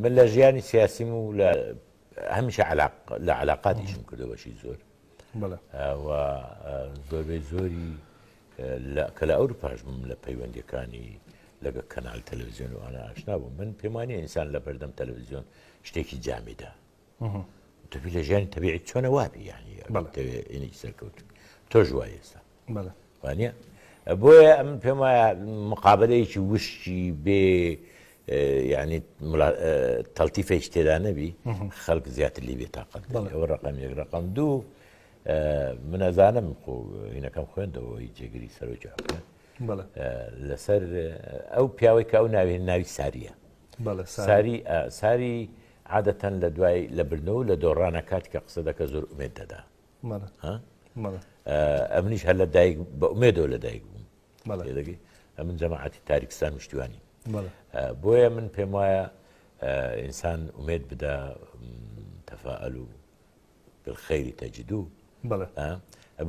من لە ژیانی سیاسیم و هەمیشە لە علااقاتیشم کردەوە بەشی زۆر زۆربەی زۆری کە لە ئەوروپاش بووم لە پەیوەندیەکانی لەگە کەناڵ تەلەڤیزیۆن وانە ئاشنا بووم. من پێم وانیە ئینسان لە بەردەم تەلەڤیزیۆن شتێکی جامیدا دەبی لە ژیانی تەبیعی چۆنە وابی یعنی سەرکەوت تۆ ژوای ئێستا وانە بۆیە ئەم پێم وایە مقابلەیەکی وشتی بێ یعنی تەڵتیفێکی تێدا نەبی خەڵک زیاتر لی بێ تاقەت ئەوە ڕقم یەک ڕقم دوو من ئەزانم هینەکەم خوێندەوە هیچ جێگیری سەرۆجاکە لەسەر ئەو پیاوەی کە ئەو ناوی ساریە ساری عادەتەن لە دوای لە بردنەوە لە دۆڕانە کاتی کە قسە دەکە زۆر ئومێد دەدا ئەمنیش هەر لە دایک بە ئومێدەوە لە دایک بووم دەگەی ئەمن جەماعەتی تاریکستان مشتیوانی بۆیە من پێم وایە ئینسان ئومێد بدا تەفائەل و بالخەیری تەجدو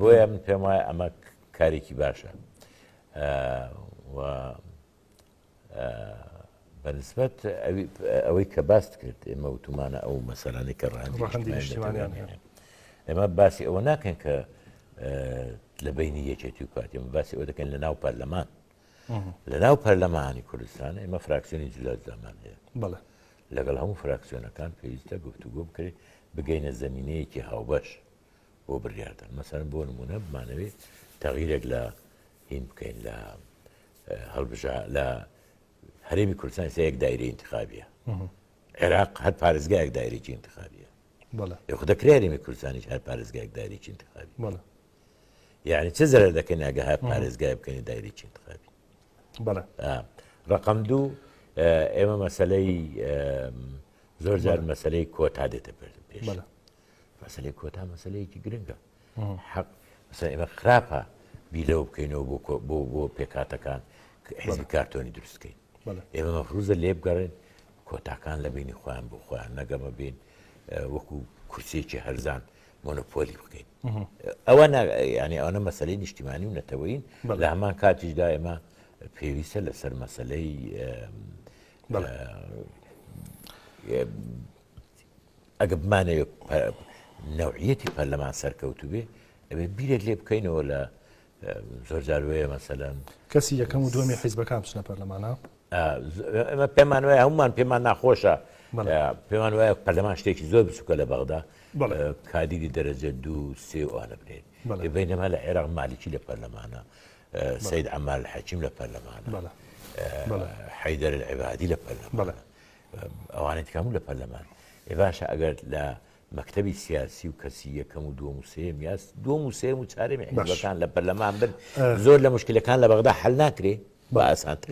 بۆیە من پێم وایە ئەمە کارێکی باشە و بەنسبەت ئەوەی کە باست کرد ئێمە وتمانە ئەو مەسەلانەی کە ڕاهەندی نیشتیمانیان ئێمە باسی ئەوە ناکەن کە لە بینی یەکێتی و پارتی ئێمە باسی ئەوە دەکەن لە ناو پەرلەمان لە ناو پەرلەمانی کوردستان ئێمە فراکسیۆنی جولا جولامان هەیە لەگەڵ هەموو فراکسیۆنەکان پێویستە گفتوگۆ بکرێت بگەینە زەمینەیەکی هاوبەش بۆ بڕیاردن مەسەڵەن بۆ نمونە بمانەوێت تەغییرێک لە هین بکەین لە هەڵبژە لە هەرێمی کوردستان یەک دایرەی انتخابیە عێراق هەر پارێزگایەک دایرێکی انتخابیە یخ دەکرێت هەرێمی کوردستانیش هەر پارێزگایەک دایرێکی انتخابی یعنی چه زەرەر دەکەین ئەگە هەر پارێزگای بکەین دایرێکی انتخابی ڕقم دوو ئێمە مەسەلەی زۆر جار مەسەلەی کۆتا دێتە پێش مەسەلەی کۆتا مەسەلەیەکی گرنگە حەق مەسەلا ئێمە خراپە بیلەوە بکەینەوە بۆ پێکاتەکان حیزبی کارتۆنی دروستکەین ئێمە مەفروزە لێ بگەڕێن کۆتاکان لە بینی خۆیان بۆ خۆیان نەگەمە بین وەکو کورسێکی هەرزان مۆنۆپۆلی بکەین ئەوە ینی ئەوە مەسەلەی نیشتیمانی و نەتەوەین لە هەمان کاتیشدا ئێمە پێویستە لەسەر مەسەلەی ئەگە بمانەوێت نەوعیەتی پەرلەمان سەرکەوتو بێ ئەبێ بیرێک لێ بکەینەوە لە زۆر جاروەیە مەسەلەن کەسی یەکەم و دووەمی حیزبەکان بچنە پەرلەمانە ئەمە پێمان وایە هەمومان پێمان ناخۆشە پێمان وایە پەرلەمان شتێکی زۆر بچووکە لە بەغدا کادیری دەرەجە 2 3 وانە بنێت بینەما لە عێراق مالیکی لە پەرلەمانە سید عمار الحەکیم لە پەرلەمانە حەیدەر العیبادی لە پەرلەمانە ئەوانەی هەموو لە پەرلەمان باشە ئەگەر لە مەکتەبی سیاسی و کەسی یەکەم و دووەم و سێم یا دووەم و سێم و چارەمی حیزبەکان لە پەرلەمان بن زۆر لە مشکلەکان لە بەغدا حەل ناکرێ بە ئاسانتر